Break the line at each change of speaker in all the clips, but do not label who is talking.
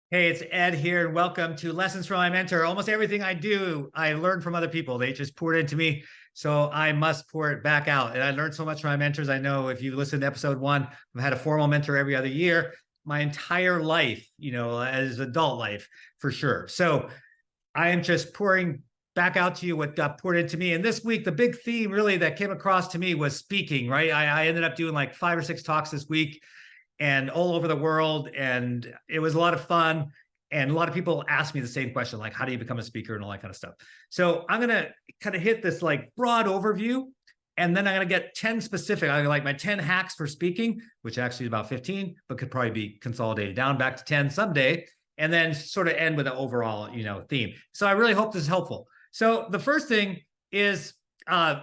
Hey, it's Ed here, and welcome to Lessons from My Mentor. Almost everything I do, I learn from other people. They just pour it into me, so I must pour it back out. And I learned so much from my mentors. I know if you listen to episode one, I've had a formal mentor every other year, my entire life, as adult life for sure. So I am just pouring back out to you what got poured into me. And this week, the big theme really that came across to me was speaking, right? I ended up doing like 5 or 6 talks this week and all over the world. And it was a lot of fun. And a lot of people ask me the same question, like, how do you become a speaker and all that kind of stuff? So I'm going to kind of hit this like broad overview. And then I'm going to get 10 specific, I like my 10 hacks for speaking, which actually is about 15, but could probably be consolidated down back to 10 someday. And then sort of end with an overall, theme. So I really hope this is helpful. So the first thing is, are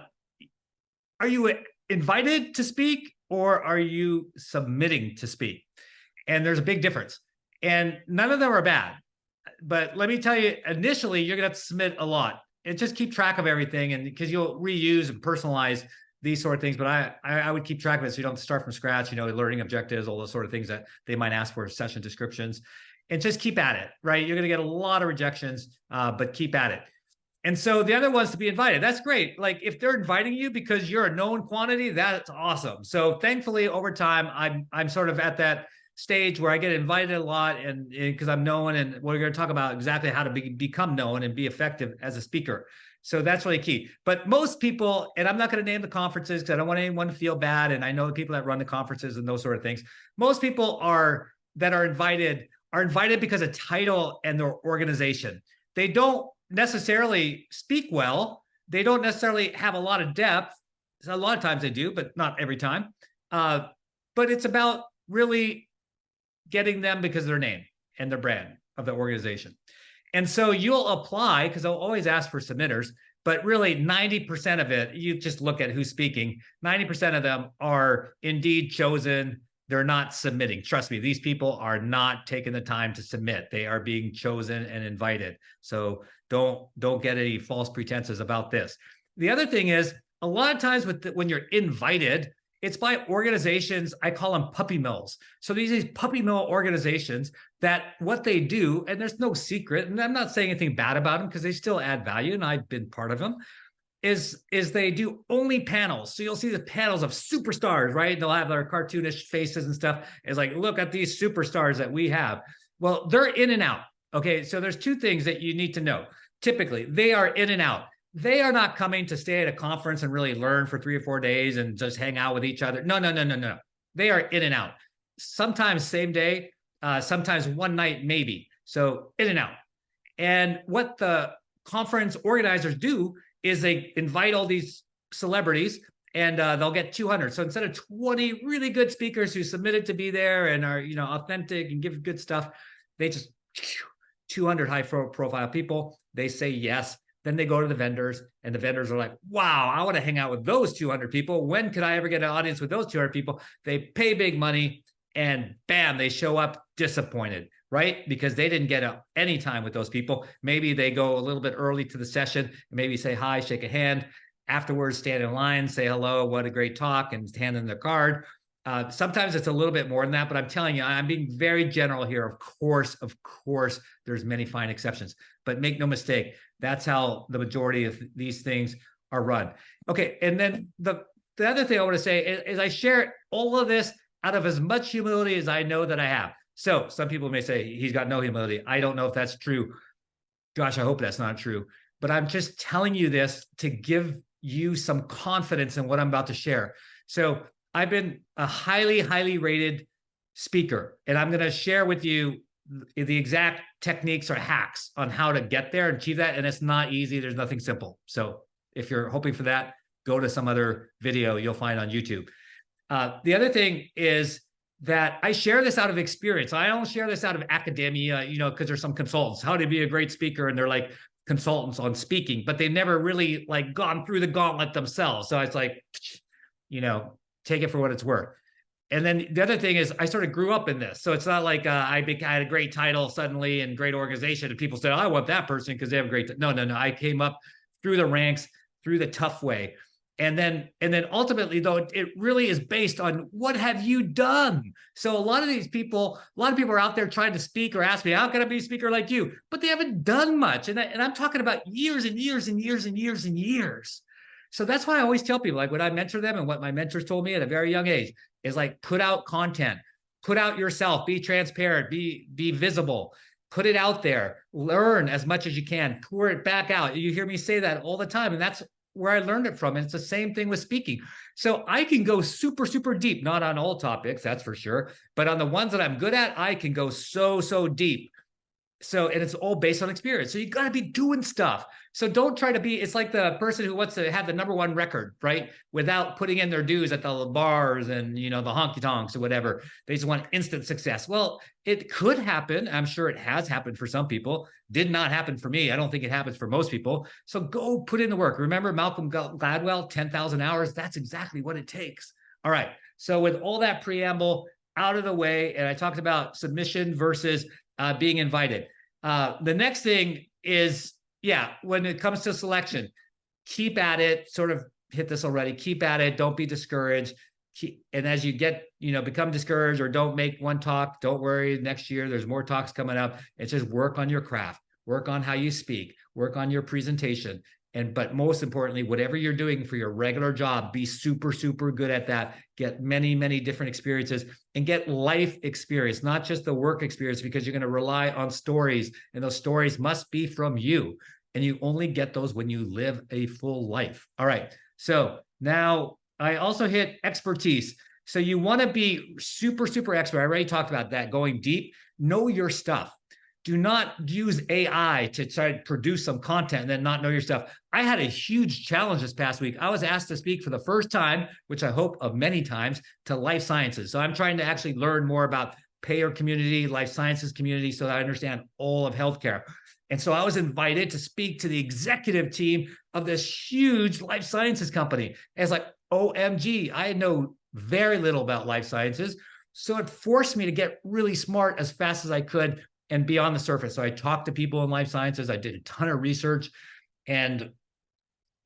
you invited to speak or are you submitting to speak? And there's a big difference. And none of them are bad. But let me tell you, initially, you're going to have to submit a lot and just keep track of everything. And because you'll reuse and personalize these sort of things. But I would keep track of it so you don't start from scratch, learning objectives, all those sort of things that they might ask for, session descriptions. And just keep at it, right? You're going to get a lot of rejections, but keep at it. And so the other one's to be invited. That's great. Like if they're inviting you because you're a known quantity, that's awesome. So thankfully, over time, I'm sort of at that stage where I get invited a lot, and because I'm known, and we're going to talk about exactly how to become known and be effective as a speaker. So that's really key. But most people, and I'm not going to name the conferences because I don't want anyone to feel bad, and I know the people that run the conferences and those sort of things. Most people that are invited because of title and their organization. They don't necessarily speak well. They don't necessarily have a lot of depth. A lot of times they do, but not every time. But it's about really getting them because of their name and their brand of the organization. And so you'll apply because I'll always ask for submitters, but really 90% of it, you just look at who's speaking. 90% of them are indeed chosen. They're not submitting. Trust me, these people are not taking the time to submit. They are being chosen and invited. So don't get any false pretenses about this. The other thing is, a lot of times when you're invited, it's by organizations, I call them puppy mills. So these puppy mill organizations that what they do, and there's no secret, and I'm not saying anything bad about them because they still add value, and I've been part of them, is they do only panels. So you'll see the panels of superstars, right? They'll have their cartoonish faces and stuff. It's like, look at these superstars that we have. Well, they're in and out. Okay, so there's two things that you need to know. Typically, they are in and out. They are not coming to stay at a conference and really learn for 3 or 4 days and just hang out with each other. No. They are in and out. Sometimes same day, sometimes one night, maybe. So in and out. And what the conference organizers do is they invite all these celebrities and they'll get 200. So instead of 20 really good speakers who submitted to be there and are, authentic and give good stuff, they just 200 high profile people. They say yes. Then they go to the vendors and the vendors are like, wow, I want to hang out with those 200 people. When could I ever get an audience with those 200 people? They pay big money and bam, they show up disappointed, right? Because they didn't get any time with those people. Maybe they go a little bit early to the session, maybe say hi, shake a hand, afterwards stand in line, say hello, what a great talk, and hand them their card. Sometimes it's a little bit more than that, but I'm telling you, I'm being very general here. Of course, there's many fine exceptions, but make no mistake, that's how the majority of these things are run. Okay, and then the other thing I want to say is I share all of this out of as much humility as I know that I have. So some people may say he's got no humility. I don't know if that's true. Gosh, I hope that's not true. But I'm just telling you this to give you some confidence in what I'm about to share. So I've been a highly, highly rated speaker, and I'm going to share with you the exact techniques or hacks on how to get there and achieve that. And it's not easy. There's nothing simple. So if you're hoping for that, go to some other video you'll find on YouTube. The other thing is that I share this out of experience. I don't share this out of academia, because there's some consultants, how to be a great speaker. And they're like consultants on speaking, but they've never really like gone through the gauntlet themselves. So it's like, take it for what it's worth. And then the other thing is I sort of grew up in this. So it's not like I had a great title suddenly and great organization. And people said, oh, I want that person because they have a great. No. I came up through the ranks, through the tough way. And then ultimately, though, it really is based on what have you done. So a lot of people are out there trying to speak or ask me, how can I be a speaker like you? But they haven't done much. And I'm talking about years and years and years and years and years. So that's why I always tell people, like when I mentor them and what my mentors told me at a very young age is like, put out content, put out yourself, be transparent, be visible, put it out there, learn as much as you can, pour it back out. You hear me say that all the time. And that's where I learned it from. And it's the same thing with speaking. So I can go super, super deep, not on all topics, that's for sure. But on the ones that I'm good at, I can go so, so deep. So, and it's all based on experience. So you got to be doing stuff. So don't try to be, it's like the person who wants to have the #1 record, right? Without putting in their dues at the bars and, you know, the honky tonks or whatever. They just want instant success. Well, it could happen. I'm sure it has happened for some people. Did not happen for me. I don't think it happens for most people. So go put in the work. Remember Malcolm Gladwell, 10,000 hours? That's exactly what it takes. All right. So with all that preamble out of the way, and I talked about submission versus being invited. The next thing is, yeah, when it comes to selection, keep at it, sort of hit this already, keep at it, don't be discouraged. And as you get, you know, become discouraged or don't make one talk, don't worry, next year there's more talks coming up. It's just work on your craft, work on how you speak, work on your presentation. But most importantly, whatever you're doing for your regular job, be super, super good at that. Get many, many different experiences and get life experience, not just the work experience, because you're going to rely on stories, and those stories must be from you. And you only get those when you live a full life. All right. So now I also hit expertise. So you want to be super, super expert. I already talked about that, going deep. Know your stuff. Do not use AI to try to produce some content and then not know your stuff. I had a huge challenge this past week. I was asked to speak for the first time, which I hope of many times, to life sciences. So I'm trying to actually learn more about payer community, life sciences community, so that I understand all of healthcare. And so I was invited to speak to the executive team of this huge life sciences company. And it's like, OMG, I know very little about life sciences. So it forced me to get really smart as fast as I could and be on the surface. So I talked to people in life sciences. I did a ton of research, and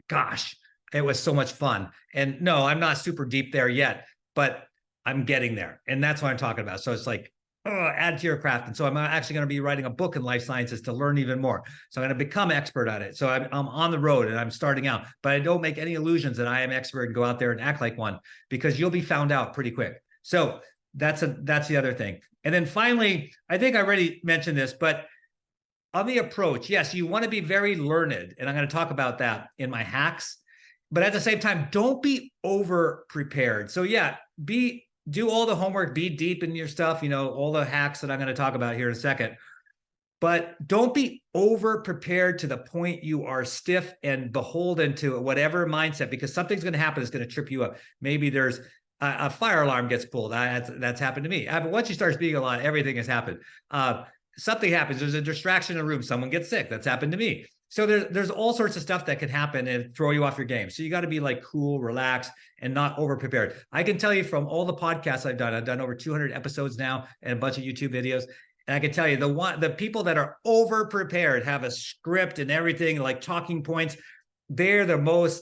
gosh, it was so much fun. And no, I'm not super deep there yet, but I'm getting there. And that's what I'm talking about. So it's like, add to your craft. And so I'm actually going to be writing a book in life sciences to learn even more. So I'm going to become expert at it. So I'm on the road and I'm starting out, but I don't make any illusions that I am expert and go out there and act like one, because you'll be found out pretty quick. So that's the other thing. And then finally, I think I already mentioned this, but on the approach, yes, you want to be very learned. And I'm going to talk about that in my hacks. But at the same time, don't be over prepared. So yeah, do all the homework, be deep in your stuff, you know, all the hacks that I'm going to talk about here in a second. But don't be over prepared to the point you are stiff and beholden to whatever mindset, because something's going to happen that's going to trip you up. Maybe there's a fire alarm gets pulled. That's happened to me. But once you start speaking a lot, everything has happened. Something happens. There's a distraction in a room. Someone gets sick. That's happened to me. So there's all sorts of stuff that can happen and throw you off your game. So you got to be like cool, relaxed, and not over prepared. I can tell you from all the podcasts I've done over 200 episodes now and a bunch of YouTube videos. And I can tell you the people that are over prepared, have a script and everything, like talking points, they're the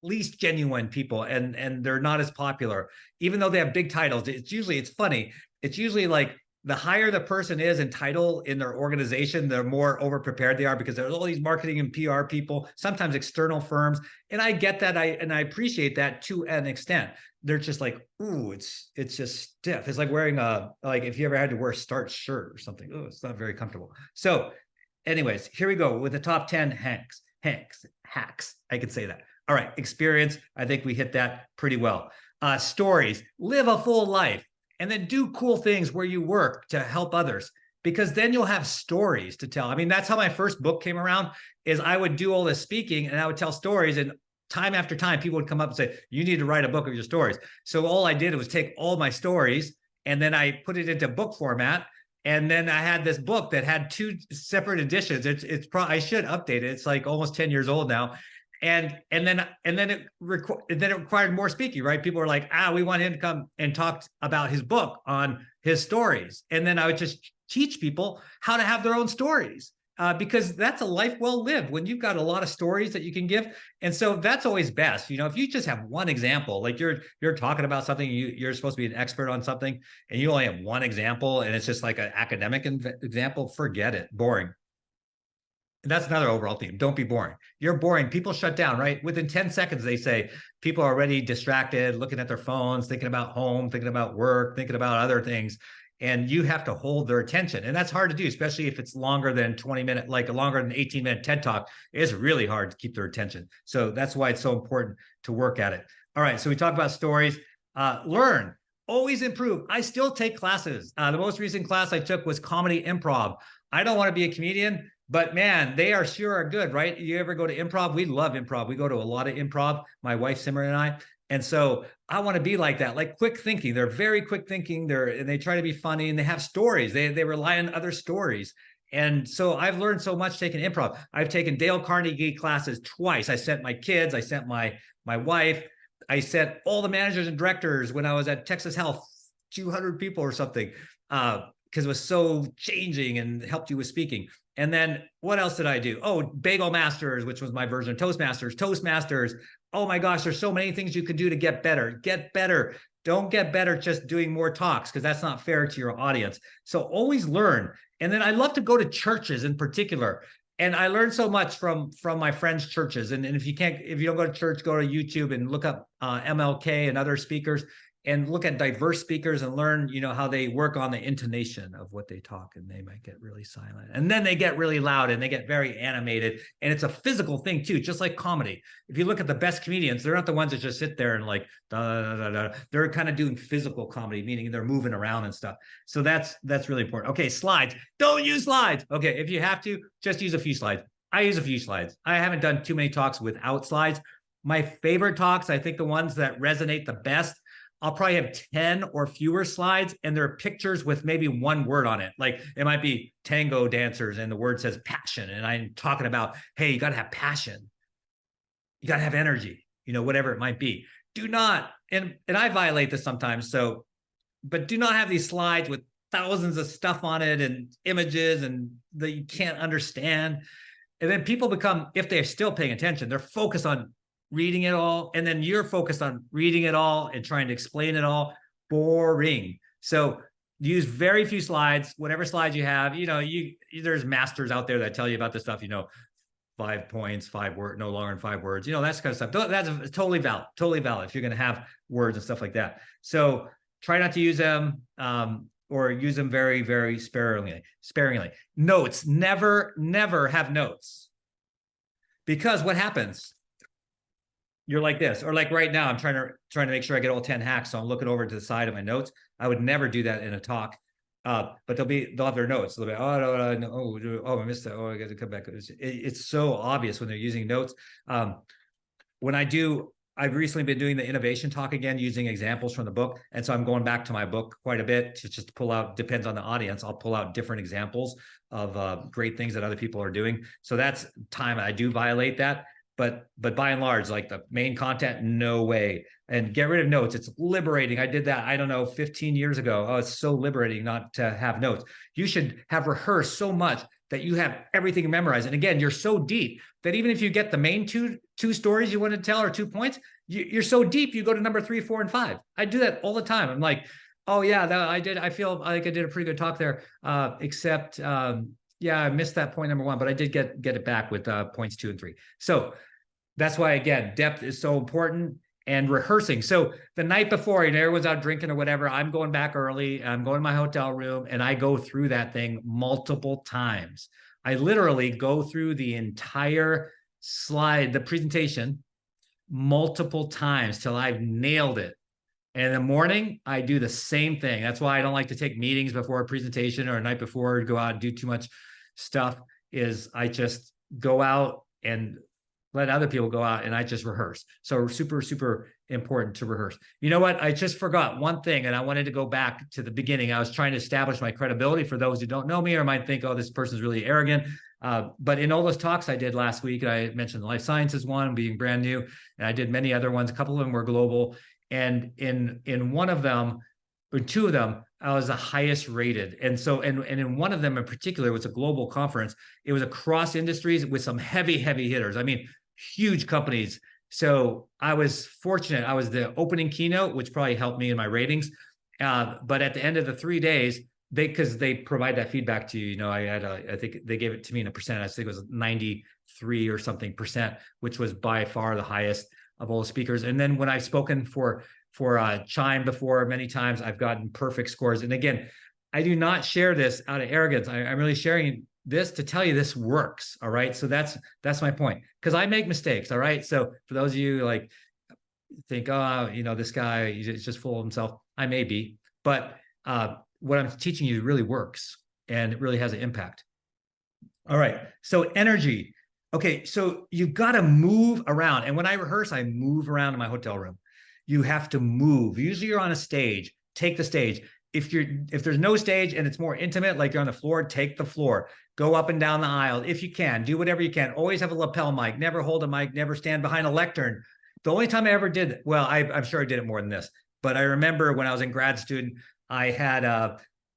least genuine people, and they're not as popular, even though they have big titles. It's funny. It's usually like the higher the person is in title in their organization, the more over prepared they are, because there's all these marketing and PR people, sometimes external firms. And I get that. I appreciate that to an extent. They're just like, ooh, it's just stiff. It's like wearing like if you ever had to wear a starched shirt or something. Oh, it's not very comfortable. So anyways, here we go with the top 10 hacks. I could say that. All right, experience. I think we hit that pretty well. Stories. Live a full life, and then do cool things where you work to help others, because then you'll have stories to tell. I mean, that's how my first book came around, is I would do all this speaking and I would tell stories, and time after time, people would come up and say, you need to write a book of your stories. So all I did was take all my stories and then I put it into book format. And then I had this book that had 2 separate editions. I should update it. It's like almost 10 years old now. And then it required more speaking, right? People were like, we want him to come and talk about his book on his stories. And then I would just teach people how to have their own stories. because that's a life well lived when you've got a lot of stories that you can give. And so that's always best. If you just have one example, like you're talking about something, you're supposed to be an expert on something, and you only have one example, and it's just like an academic example, forget it, boring. And that's another overall theme. Don't be boring. You're boring. People shut down, right? Within 10 seconds, they say people are already distracted, looking at their phones, thinking about home, thinking about work, thinking about other things. And you have to hold their attention. And that's hard to do, especially if it's longer than 20 minutes, like a longer than 18-minute TED Talk. It's really hard to keep their attention. So that's why it's so important to work at it. All right. So we talked about stories. Learn. Always improve. I still take classes. The most recent class I took was comedy improv. I don't want to be a comedian, but man, they are good, right? You ever go to improv? We love improv. We go to a lot of improv, my wife, Simmer, and I. And so I want to be like that, like quick thinking. They're very quick thinking. And they try to be funny, and they have stories. They rely on other stories. And so I've learned so much taking improv. I've taken Dale Carnegie classes twice. I sent my kids, I sent my wife, I sent all the managers and directors when I was at Texas Health, 200 people or something, because it was so changing and helped you with speaking. And then what else did I do? Oh, Bagel Masters, which was my version of Toastmasters. Oh my gosh, there's so many things you can do to get better. Get better. Don't get better just doing more talks, because that's not fair to your audience. So always learn. And then I love to go to churches in particular. And I learned so much from my friends' churches. And if you don't go to church, go to YouTube and look up MLK and other speakers, and look at diverse speakers and learn, how they work on the intonation of what they talk. And they might get really silent, and then they get really loud, and they get very animated. And it's a physical thing too, just like comedy. If you look at the best comedians, they're not the ones that just sit there and like, da, da, da, da. They're kind of doing physical comedy, meaning they're moving around and stuff. So that's really important. Okay, slides. Don't use slides. Okay, if you have to, just use a few slides. I use a few slides. I haven't done too many talks without slides. My favorite talks, I think the ones that resonate the best, I'll probably have 10 or fewer slides, and there are pictures with maybe one word on it. Like it might be tango dancers, and the word says passion. And I'm talking about, hey, you got to have passion. You got to have energy, whatever it might be. Do not, and I violate this sometimes. But do not have these slides with thousands of stuff on it and images and that you can't understand. And then people become, if they're still paying attention, they're focused on reading it all, and then you're focused on reading it all and trying to explain it all. Boring. So use very few slides, whatever slides you have. There's masters out there that tell you about this stuff, 5 points, 5 words, no longer than 5 words, that's kind of stuff. That's totally valid if you're going to have words and stuff like that. So try not to use them, or use them very, very sparingly. Notes. Never have notes, because what happens? You're like this, or like right now, I'm trying to make sure I get all 10 hacks. So I'm looking over to the side of my notes. I would never do that in a talk, but they'll have their notes. They'll be, I missed that. Oh, I got to come back. It's so obvious when they're using notes. I've recently been doing the innovation talk again, using examples from the book. And so I'm going back to my book quite a bit to just pull out, depends on the audience. I'll pull out different examples of great things that other people are doing. So that's time I do violate that. But by and large, like the main content, no way. And get rid of notes. It's liberating. I did that, 15 years ago. Oh, it's so liberating not to have notes. You should have rehearsed so much that you have everything memorized. And again, you're so deep that even if you get the main two stories you want to tell, or 2 points, you're so deep, you go to number 3, 4, and 5. I do that all the time. I'm like, oh yeah, I did. I feel like I did a pretty good talk there, except yeah, I missed that point number 1, but I did get it back with points 2 and 3. So that's why, again, depth is so important, and rehearsing. So the night before, everyone's out drinking or whatever, I'm going back early. I'm going to my hotel room, and I go through that thing multiple times. I literally go through the entire slide, the presentation, multiple times till I've nailed it. And in the morning, I do the same thing. That's why I don't like to take meetings before a presentation or a night before, go out and do too much stuff. Is I just go out and let other people go out, and I just rehearse. So super, super important to rehearse. You know what? I just forgot one thing, and I wanted to go back to the beginning. I was trying to establish my credibility for those who don't know me or might think, oh, this person's really arrogant. But in all those talks I did last week, I mentioned the life sciences one being brand new, and I did many other ones. A couple of them were global. And in one of them, or 2 of them, I was the highest rated. And so, and in one of them in particular, it was a global conference. It was across industries with some heavy hitters. I mean, huge companies. So I was fortunate. I was the opening keynote, which probably helped me in my ratings. But at the end of the 3 days, because they provide that feedback to you, you know, I think they gave it to me in a percent. I think it was 93 or something percent, which was by far the highest of all the speakers. And then when I've spoken for Chime before many times, I've gotten perfect scores. And again, I do not share this out of arrogance. I'm really sharing this to tell you this works. All right. So that's my point, because I make mistakes. All right. So for those of you like think, oh, you know, this guy is just full of himself. I may be, but what I'm teaching you really works and it really has an impact. All right. So energy. Okay. So you've got to move around. And when I rehearse, I move around in my hotel room. You have to move. Usually you're on a stage, take the stage. If there's no stage and it's more intimate, like you're on the floor, take the floor, go up and down the aisle. If you can, do whatever you can. Always have a lapel mic, never hold a mic, never stand behind a lectern. The only time I ever did, well, I'm sure I did it more than this, but I remember when I was in grad student, I had,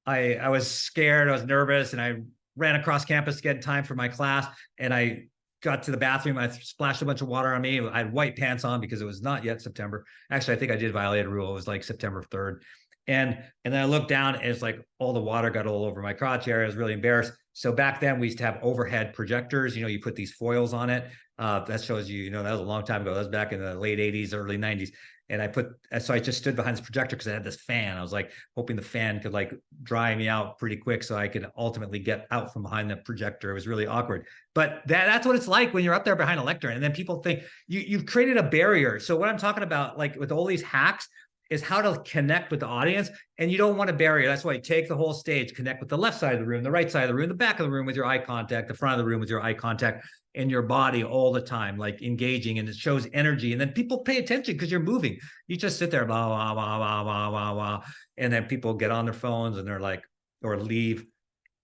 I was scared, I was nervous, and I ran across campus to get in time for my class. And I got to the bathroom, I splashed a bunch of water on me. I had white pants on because it was not yet September. Actually, I think I did violate a rule. It was like September 3rd. And then I looked down and it's like all the water got all over my crotch area. I was really embarrassed. So back then we used to have overhead projectors. You know, you put these foils on it. That shows you, you know, that was a long time ago. That was back in the late 80s, early 90s. And so I just stood behind this projector because I had this fan. I was like hoping the fan could like dry me out pretty quick so I could ultimately get out from behind the projector. It was really awkward. But that's what it's like when you're up there behind a lectern. And then people think you've created a barrier. So what I'm talking about, like with all these hacks, is how to connect with the audience. And you don't want a barrier. That's why you take the whole stage, connect with the left side of the room, the right side of the room, the back of the room with your eye contact, the front of the room with your eye contact, and your body all the time, like engaging, and it shows energy. And then people pay attention because you're moving. You just sit there, blah, blah, blah, blah, blah, blah, blah. And then people get on their phones and they're like, or leave.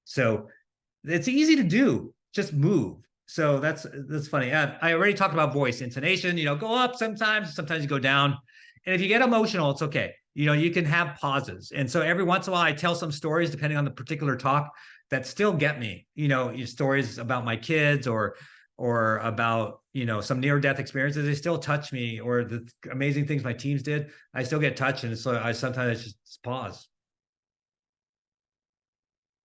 So it's easy to do, just move. So that's funny. I already talked about voice intonation, you know, go up sometimes you go down. And if you get emotional, it's okay. You know, you can have pauses. And so every once in a while, I tell some stories, depending on the particular talk, that still get me, you know, stories about my kids or about, you know, some near-death experiences. They still touch me, or the amazing things my teams did. I still get touched. And so I sometimes just pause.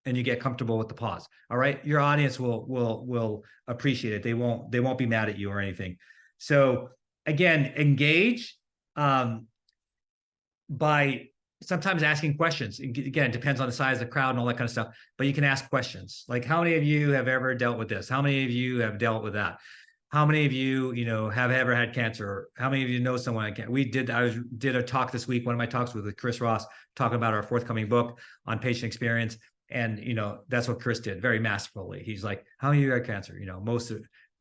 And you get comfortable with the pause. All right. Your audience will appreciate it. They won't be mad at you or anything. So again, engage by sometimes asking questions. Again, it depends on the size of the crowd and all that kind of stuff, but you can ask questions like, how many of you have ever dealt with this? How many of you have dealt with that? How many of you, you know, have ever had cancer? How many of you know someone I did a talk this week, one of my talks with Chris Ross, talking about our forthcoming book on patient experience. And, you know, that's what Chris did very masterfully. He's like, how many of you had cancer? You know,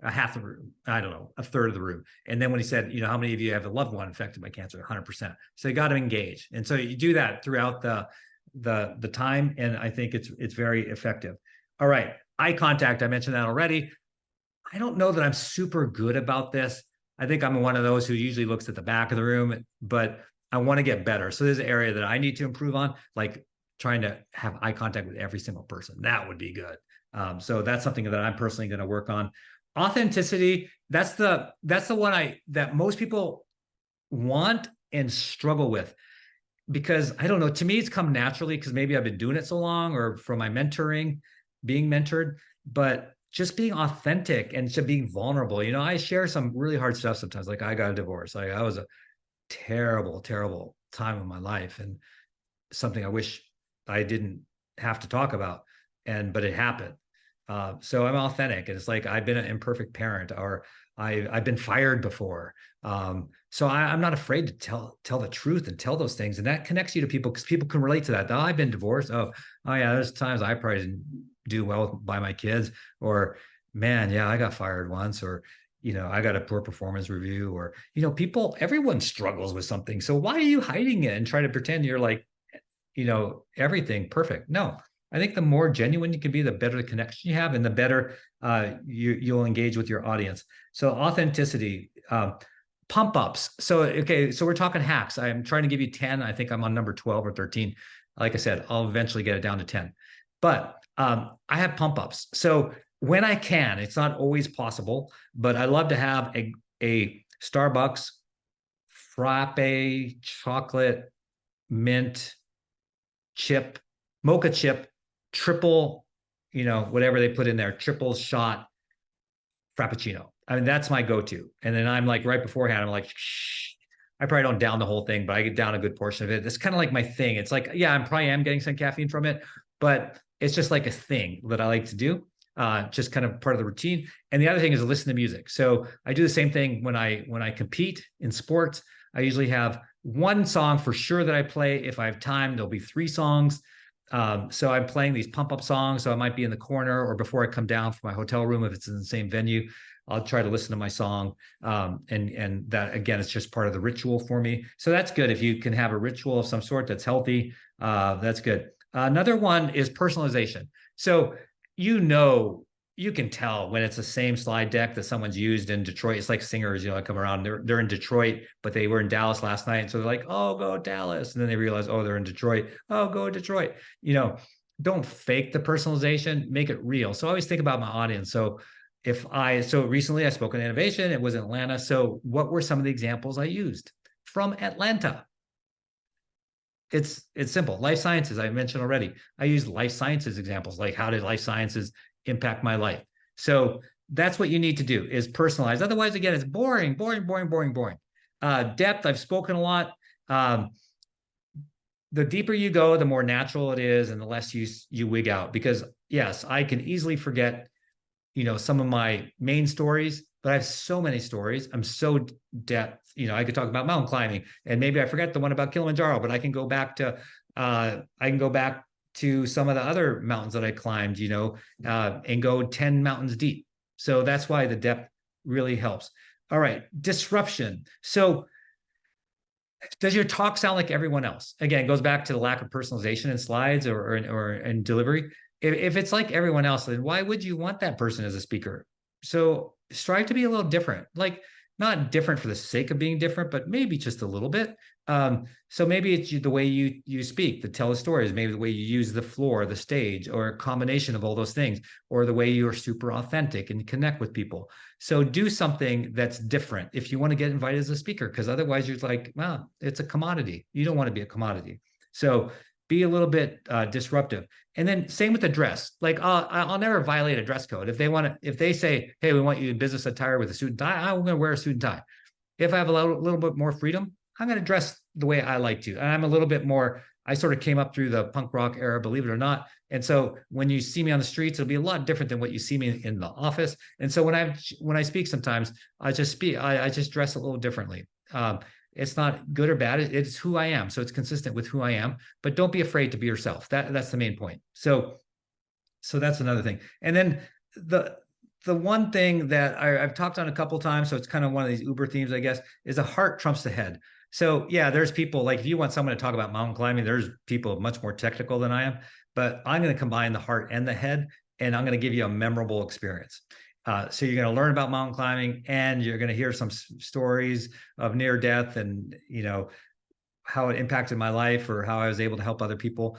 half the room, I don't know, a third of the room. And then when he said, you know, how many of you have a loved one infected by cancer? 100%. So you got to engage. And so you do that throughout the time. And I think it's very effective. All right. Eye contact. I mentioned that already. I don't know that I'm super good about this. I think I'm one of those who usually looks at the back of the room, but I want to get better. So there's an area that I need to improve on, like trying to have eye contact with every single person. That would be good. So that's something that I'm personally going to work on. Authenticity, that's the one that most people want and struggle with, because I don't know, to me it's come naturally because maybe I've been doing it so long, or from my mentoring, being mentored, but just being authentic and just being vulnerable. You know, I share some really hard stuff sometimes, like I got a divorce. I was a terrible time of my life, and something I wish I didn't have to talk about, but it happened. So I'm authentic, and it's like I've been an imperfect parent, or I've been fired before. So I'm not afraid to tell the truth and tell those things, and that connects you to people because people can relate to that. Oh, I've been divorced. Oh yeah, there's times I probably didn't do well by my kids, or man, yeah, I got fired once, or you know, I got a poor performance review, or you know, everyone struggles with something. So why are you hiding it and trying to pretend you're like, you know, everything perfect? No. I think the more genuine you can be, the better the connection you have, and the better you'll engage with your audience. So authenticity, pump ups. So, okay, so we're talking hacks. I'm trying to give you 10. I think I'm on number 12 or 13. like I said, I'll eventually get it down to 10. But I have pump ups. So when I can, it's not always possible, but I love to have a Starbucks frappe chocolate mint chip, mocha chip, triple, whatever they put in there, triple shot frappuccino. I mean, that's my go-to. And then I'm like right beforehand, I'm like, shh. I probably don't down the whole thing, but I get down a good portion of it. It's kind of like my thing. It's like, yeah, I probably am getting some caffeine from it, but it's just like a thing that I like to do. Just kind of part of the routine. And the other thing is to listen to music. So I do the same thing when I compete in sports. I usually have one song for sure that I play. If I have time, there'll be 3 songs. So I'm playing these pump up songs. So I might be in the corner or before I come down from my hotel room, if it's in the same venue, I'll try to listen to my song. And that, again, it's just part of the ritual for me. So that's good. If you can have a ritual of some sort that's healthy, that's good. Another one is personalization. So, you can tell when it's the same slide deck that someone's used in Detroit. It's like singers, come around. They're in Detroit, but they were in Dallas last night. And so they're like, oh, go Dallas. And then they realize, oh, they're in Detroit. Oh, go Detroit. Don't fake the personalization, make it real. So I always think about my audience. So recently I spoke on innovation, it was in Atlanta. So what were some of the examples I used from Atlanta? It's simple. Life sciences, I mentioned already. I use life sciences examples, like how did life sciences impact my life? So that's what you need to do, is personalize. Otherwise, again, it's boring. Depth, I've spoken a lot. The deeper you go, the more natural it is, and the less you wig out. Because yes, I can easily forget, some of my main stories, but I have so many stories. I'm so depth. I could talk about mountain climbing, and maybe I forget the one about Kilimanjaro, but I can go back to some of the other mountains that I climbed, and go 10 mountains deep. So that's why the depth really helps. All right, disruption. So does your talk sound like everyone else? Again, it goes back to the lack of personalization in slides or in delivery. If it's like everyone else, then why would you want that person as a speaker? So strive to be a little different, like not different for the sake of being different, but maybe just a little bit. So maybe it's the way you speak, to tell the stories, maybe the way you use the floor, the stage, or a combination of all those things, or the way you're super authentic and connect with people. So do something that's different if you want to get invited as a speaker, because otherwise you're like, well, it's a commodity. You don't want to be a commodity. So be a little bit disruptive. And then same with the dress. Like I'll never violate a dress code. If they say, hey, we want you in business attire with a suit and tie, I'm going to wear a suit and tie. If I have a little bit more freedom, I'm going to dress the way I like to. And I'm a little bit more, I sort of came up through the punk rock era, believe it or not. And so when you see me on the streets, it'll be a lot different than what you see me in the office. And so when I speak, sometimes I just dress a little differently. It's not good or bad. It's who I am. So it's consistent with who I am, but don't be afraid to be yourself. That's the main point. So that's another thing. And then the one thing that I've talked on a couple of times, so it's kind of one of these Uber themes, I guess, is the heart trumps the head. So yeah, there's people, like if you want someone to talk about mountain climbing, there's people much more technical than I am, but I'm going to combine the heart and the head, and I'm going to give you a memorable experience. So you're going to learn about mountain climbing, and you're going to hear some stories of near death and, how it impacted my life or how I was able to help other people.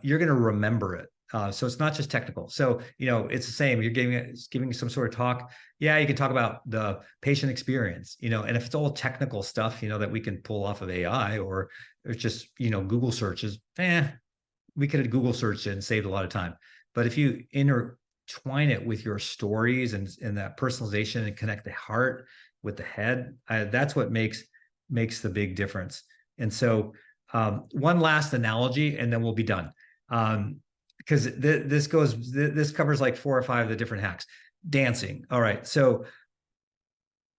You're going to remember it. So it's not just technical. So, it's the same. You're giving some sort of talk. Yeah, you can talk about the patient experience, and if it's all technical stuff, that we can pull off of AI or just, Google searches, we could have Google searched it and saved a lot of time. But if you intertwine it with your stories and that personalization and connect the heart with the head, that's what makes the big difference. And so one last analogy, and then we'll be done. Because this covers like 4 or 5 of the different hacks. Dancing. All right. So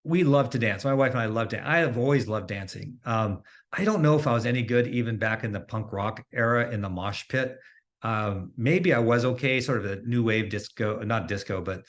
we love to dance. My wife and I love to. I have always loved dancing. I don't know if I was any good even back in the punk rock era in the mosh pit. Maybe I was okay, sort of a new wave disco, not disco, but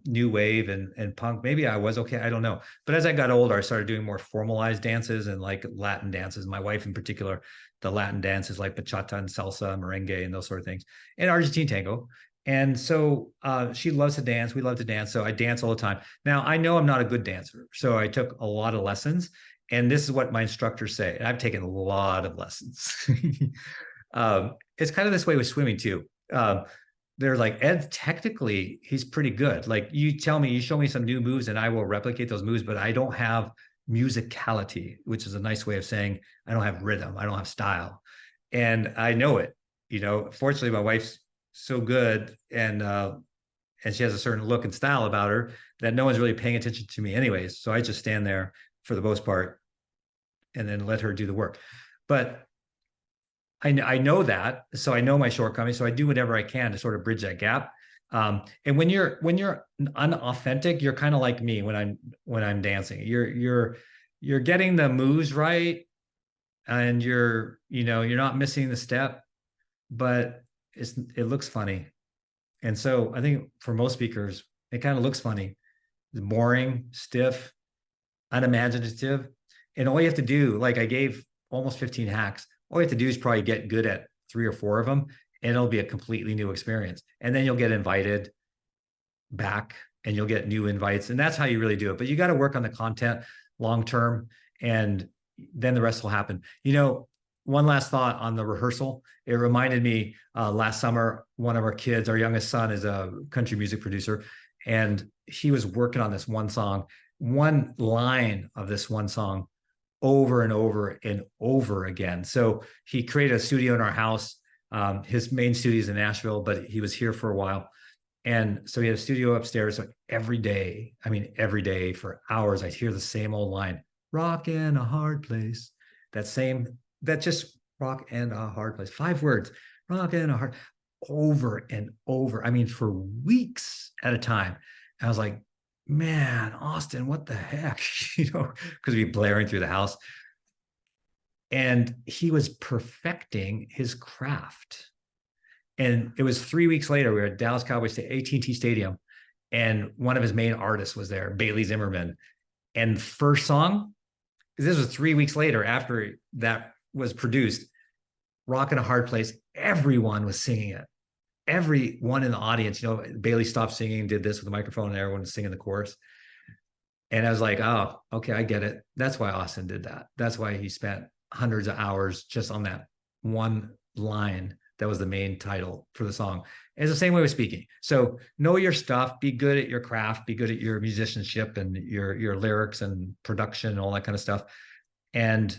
new wave and punk. Maybe I was okay. I don't know. But as I got older, I started doing more formalized dances and like Latin dances. My wife in particular, the Latin dances like bachata and salsa, merengue, and those sort of things, and Argentine tango. And so she loves to dance. We love to dance. So I dance all the time. Now, I know I'm not a good dancer. So I took a lot of lessons. And this is what my instructors say. And I've taken a lot of lessons. It's kind of this way with swimming too. They're like, Ed, technically, he's pretty good. Like you tell me, you show me some new moves and I will replicate those moves, but I don't have musicality, which is a nice way of saying I don't have rhythm, I don't have style. And I know it. Fortunately, my wife's so good and she has a certain look and style about her that no one's really paying attention to me anyways. So I just stand there for the most part and then let her do the work. But I know that, so I know my shortcomings. So I do whatever I can to sort of bridge that gap. And when you're unauthentic, you're kind of like me when I'm dancing. You're getting the moves right, and you're not missing the step, but it looks funny. And so I think for most speakers, it kind of looks funny. It's boring, stiff, unimaginative. And all you have to do, like I gave almost 15 hacks, all you have to do is probably get good at 3 or 4 of them, and it'll be a completely new experience. And then you'll get invited back and you'll get new invites. And that's how you really do it. But you got to work on the content long term, and then the rest will happen. One last thought on the rehearsal. It reminded me last summer, one of our kids, our youngest son, is a country music producer, and he was working on this one song, one line of this one song over and over and over again. So he created a studio in our house. His main studio is in Nashville, but he was here for a while. And so he had a studio upstairs. So every day for hours, I'd hear the same old line, rock in a hard place. That just rock in a hard place. 5 words, rock in a hard, over and over. I mean, for weeks at a time. I was like, man, Austin, what the heck? Because we'd be blaring through the house. And he was perfecting his craft. And it was 3 weeks later, we were at Dallas Cowboys AT&T Stadium, and one of his main artists was there, Bailey Zimmerman. And first song, this was 3 weeks later after that was produced, Rock in a Hard Place, everyone was singing it. Everyone in the audience, Bailey stopped singing, did this with the microphone, and everyone was singing the chorus. And I was like, oh, okay, I get it. That's why Austin did that. That's why he spent hundreds of hours just on that one line that was the main title for the song. And it's the same way with speaking. So know your stuff, be good at your craft, be good at your musicianship and your lyrics and production and all that kind of stuff. And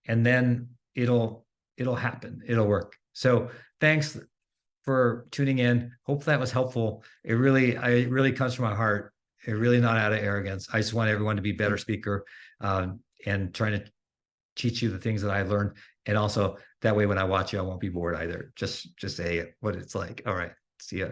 then it'll happen. It'll work. So thanks for tuning in. Hope that was helpful. It really comes from my heart. It really not out of arrogance. I just want everyone to be a better speaker, and trying to teach you the things that I learned. And also that way, when I watch you, I won't be bored either. Just say what it's like. All right. See ya.